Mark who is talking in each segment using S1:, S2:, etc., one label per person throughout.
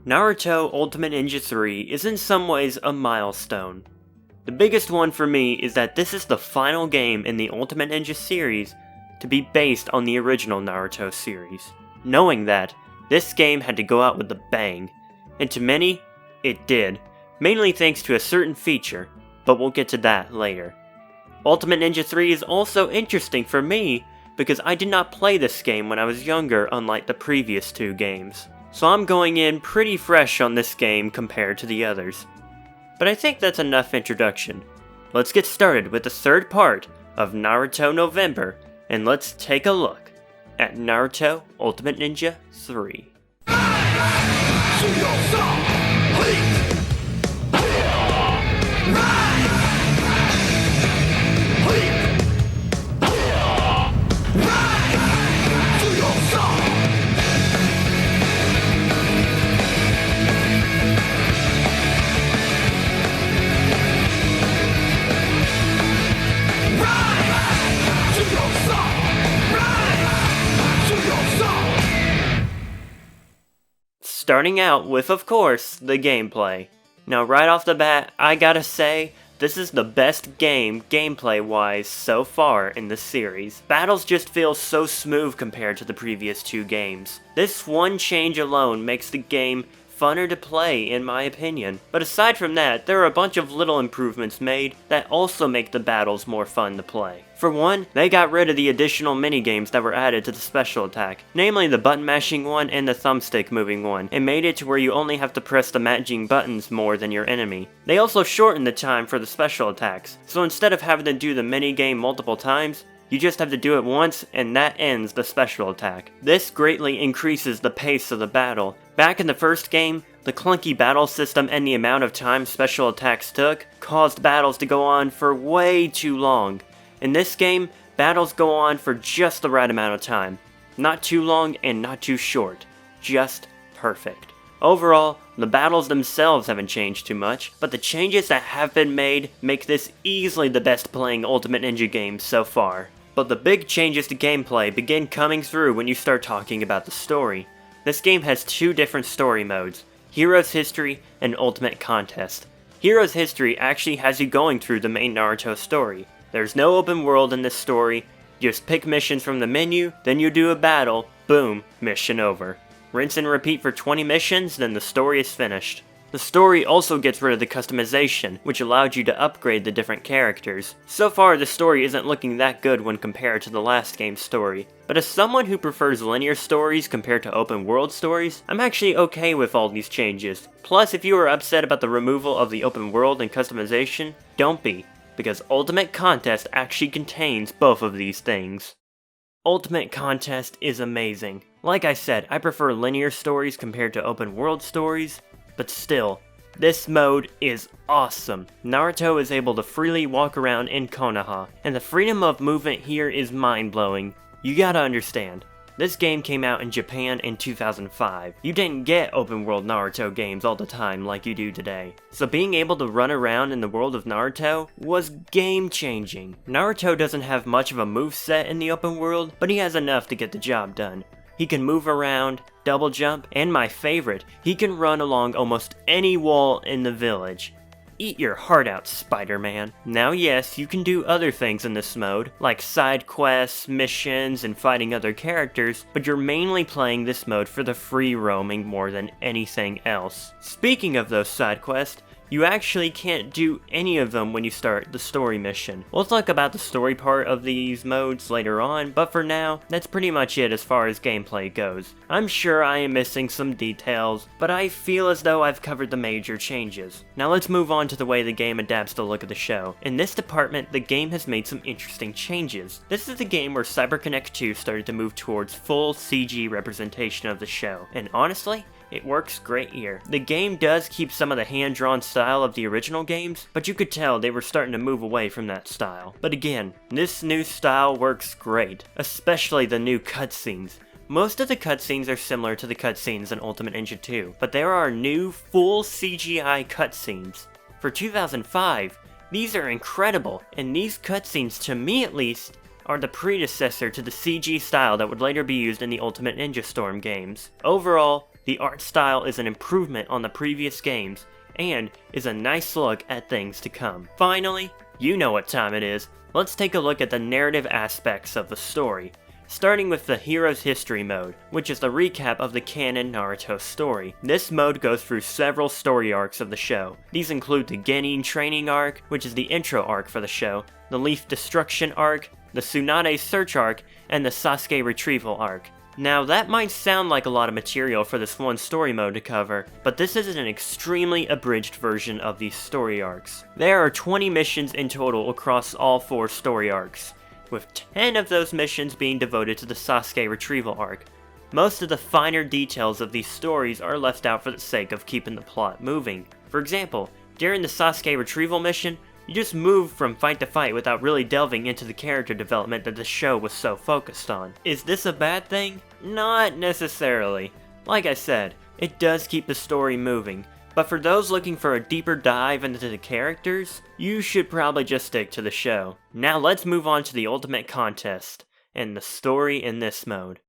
S1: Naruto Ultimate Ninja 3 is in some ways a milestone. The biggest one for me is that this is the final game in the Ultimate Ninja series to be based on the original Naruto series. Knowing that, this game had to go out with a bang, and to many, it did, mainly thanks to a certain feature, but we'll get to that later. Ultimate Ninja 3 is also interesting for me because I did not play this game when I was younger, unlike the previous two games. So I'm going in pretty fresh on this game compared to the others. But I think that's enough introduction. Let's get started with the third part of Naruto November, and let's take a look at Naruto Ultimate Ninja 3. Starting out with, of course, the gameplay. Now right off the bat, I gotta say, this is the best game, gameplay-wise, so far in the series. Battles just feel so smooth compared to the previous two games. This one change alone makes the game funner to play, in my opinion. But aside from that, there are a bunch of little improvements made that also make the battles more fun to play. For one, they got rid of the additional minigames that were added to the special attack, namely the button mashing one and the thumbstick moving one, and made it to where you only have to press the matching buttons more than your enemy. They also shortened the time for the special attacks, so instead of having to do the minigame multiple times, you just have to do it once and that ends the special attack. This greatly increases the pace of the battle. Back in the first game, the clunky battle system and the amount of time special attacks took caused battles to go on for way too long. In this game, battles go on for just the right amount of time. Not too long and not too short. Just perfect. Overall, the battles themselves haven't changed too much, but the changes that have been made make this easily the best playing Ultimate Ninja game so far. But the big changes to gameplay begin coming through when you start talking about the story. This game has two different story modes, Hero's History and Ultimate Contest. Hero's History actually has you going through the main Naruto story. There's no open world in this story, just pick missions from the menu, then you do a battle, boom, mission over. Rinse and repeat for 20 missions, then the story is finished. The story also gets rid of the customization, which allowed you to upgrade the different characters. So far, the story isn't looking that good when compared to the last game's story. But as someone who prefers linear stories compared to open world stories, I'm actually okay with all these changes. Plus, if you are upset about the removal of the open world and customization, don't be, because Ultimate Contest actually contains both of these things. Ultimate Contest is amazing. Like I said, I prefer linear stories compared to open world stories, but still, this mode is awesome. Naruto is able to freely walk around in Konoha, and the freedom of movement here is mind-blowing. You gotta understand, this game came out in Japan in 2005. You didn't get open world Naruto games all the time like you do today. So being able to run around in the world of Naruto was game-changing. Naruto doesn't have much of a moveset in the open world, but he has enough to get the job done. He can move around, double jump, and my favorite, he can run along almost any wall in the village. Eat your heart out, Spider-Man. Now yes, you can do other things in this mode, like side quests, missions, and fighting other characters, but you're mainly playing this mode for the free roaming more than anything else. Speaking of those side quests, you actually can't do any of them when you start the story mission. We'll talk about the story part of these modes later on, but for now, that's pretty much it as far as gameplay goes. I'm sure I am missing some details, but I feel as though I've covered the major changes. Now let's move on to the way the game adapts the look of the show. In this department, the game has made some interesting changes. This is the game where CyberConnect 2 started to move towards full CG representation of the show, and honestly, it works great here. The game does keep some of the hand-drawn style of the original games, but you could tell they were starting to move away from that style. But again, this new style works great, especially the new cutscenes. Most of the cutscenes are similar to the cutscenes in Ultimate Ninja 2, but there are new full CGI cutscenes. For 2005, these are incredible, and these cutscenes, to me at least, are the predecessor to the CG style that would later be used in the Ultimate Ninja Storm games. Overall, the art style is an improvement on the previous games, and is a nice look at things to come. Finally, you know what time it is. Let's take a look at the narrative aspects of the story, starting with the Hero's History mode, which is the recap of the canon Naruto story. This mode goes through several story arcs of the show. These include the Genin training arc, which is the intro arc for the show, the Leaf destruction arc, the Tsunade search arc, and the Sasuke retrieval arc. Now that might sound like a lot of material for this one story mode to cover, but this is an extremely abridged version of these story arcs. There are 20 missions in total across all 4 story arcs, with 10 of those missions being devoted to the Sasuke retrieval arc. Most of the finer details of these stories are left out for the sake of keeping the plot moving. For example, during the Sasuke retrieval mission, you just move from fight to fight without really delving into the character development that the show was so focused on. Is this a bad thing? Not necessarily. Like I said, it does keep the story moving, but for those looking for a deeper dive into the characters, you should probably just stick to the show. Now let's move on to the ultimate contest, and the story in this mode.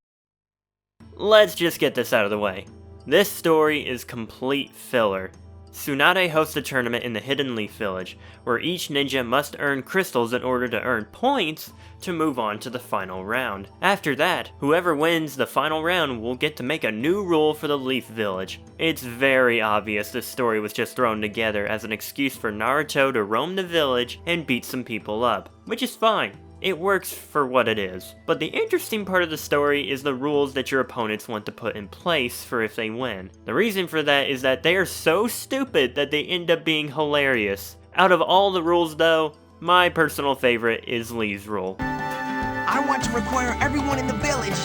S1: Let's just get this out of the way. This story is complete filler. Tsunade hosts a tournament in the Hidden Leaf Village, where each ninja must earn crystals in order to earn points to move on to the final round. After that, whoever wins the final round will get to make a new rule for the Leaf Village. It's very obvious this story was just thrown together as an excuse for Naruto to roam the village and beat some people up, which is fine. It works for what it is. But the interesting part of the story is the rules that your opponents want to put in place for if they win. The reason for that is that they are so stupid that they end up being hilarious. Out of all the rules though, my personal favorite is Lee's rule.
S2: I want to require everyone in the village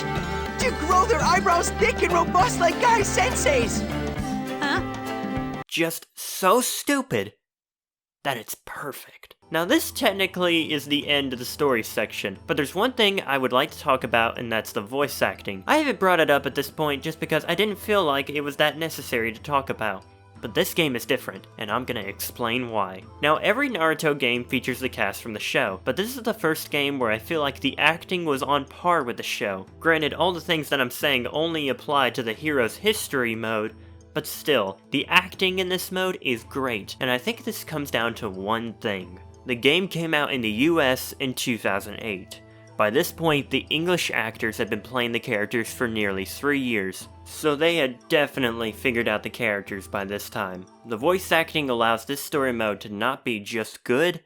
S2: to grow their eyebrows thick and robust like Guy Sensei's. Huh?
S1: Just so stupid that it's perfect. Now this technically is the end of the story section, but there's one thing I would like to talk about, and that's the voice acting. I haven't brought it up at this point just because I didn't feel like it was that necessary to talk about. But this game is different, and I'm gonna explain why. Now every Naruto game features the cast from the show, but this is the first game where I feel like the acting was on par with the show. Granted, all the things that I'm saying only apply to the Hero's History mode, but still, the acting in this mode is great, and I think this comes down to one thing. The game came out in the US in 2008. By this point, the English actors had been playing the characters for nearly 3 years, so they had definitely figured out the characters by this time. The voice acting allows this story mode to not be just good,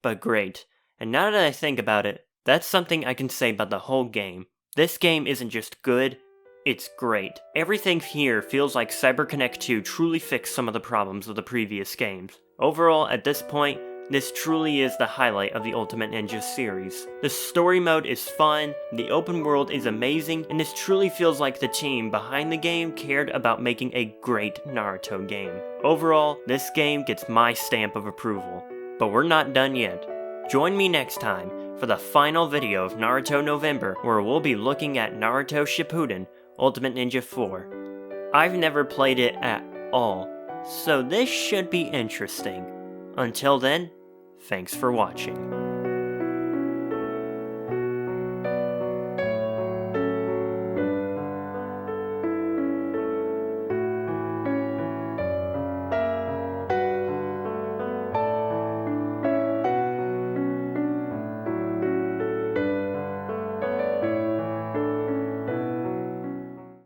S1: but great. And now that I think about it, that's something I can say about the whole game. This game isn't just good, it's great. Everything here feels like CyberConnect 2 truly fixed some of the problems of the previous games. Overall, at this point, this truly is the highlight of the Ultimate Ninja series. The story mode is fun, the open world is amazing, and this truly feels like the team behind the game cared about making a great Naruto game. Overall, this game gets my stamp of approval. But we're not done yet. Join me next time for the final video of Naruto November, where we'll be looking at Naruto Shippuden Ultimate Ninja 4. I've never played it at all, so this should be interesting. Until then, thanks for watching.